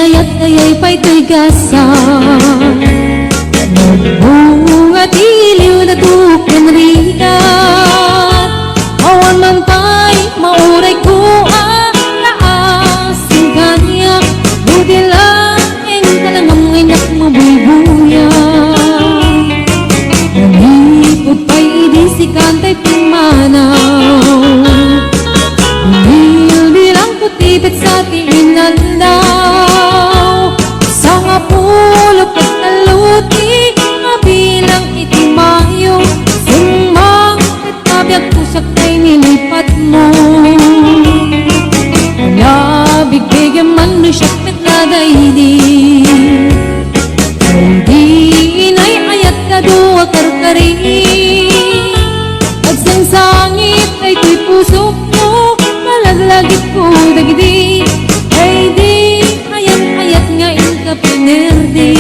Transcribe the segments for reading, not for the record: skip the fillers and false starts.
ayat ayay pa'y tigasa. Nagbunga tiliw na tukan rigat, awan man pa'y mauray ko naasin kanya. Buti lang talangang inak mabubuya. Nalipod pa'y idisikan ta'y pimanaw, bilang putipit sa tiinandaw. Sa nga pulok at naluti, mabilang itimayo, sumang at kabiyag pusak ay nilipat mo. Nalabig-bigyan man no siyak at nadaydi, hindi inay ayat na duwa karkari. Sangit ay ko'y puso ko, malaglagit ko dagdi. Ay di, ayat-ayat nga ka pinerdi.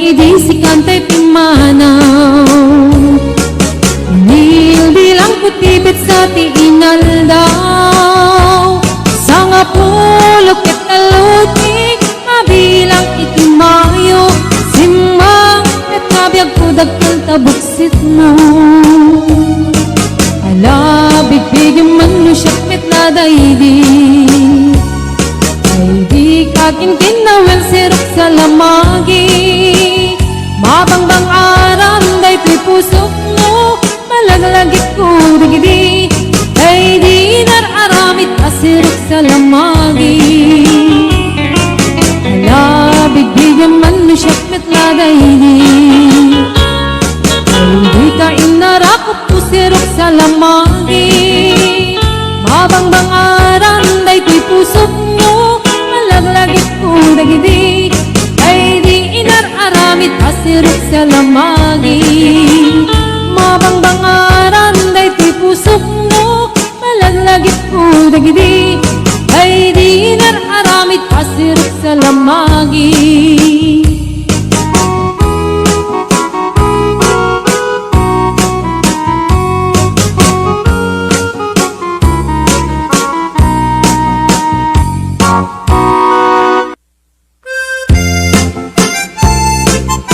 Idisikan ta'y pimanaw, bilang putibit sa tiinaldaw. Sa nga pulok at naluti, mabilang itimayo, simang at kabiyag ko dagkal tabuksit mo. Alabig-bigyan man no siyak met nadaydi, ay di kakin kinawel sirok sa lamagi. Mabangbang aram day to'y pusok mo, malaglagit ko digdi. Ay di nararamit asirok sa lamagi. Alabig-bigyan man no siyak met nadaydi, ay di ka inarakot ko sirok sa lamagi.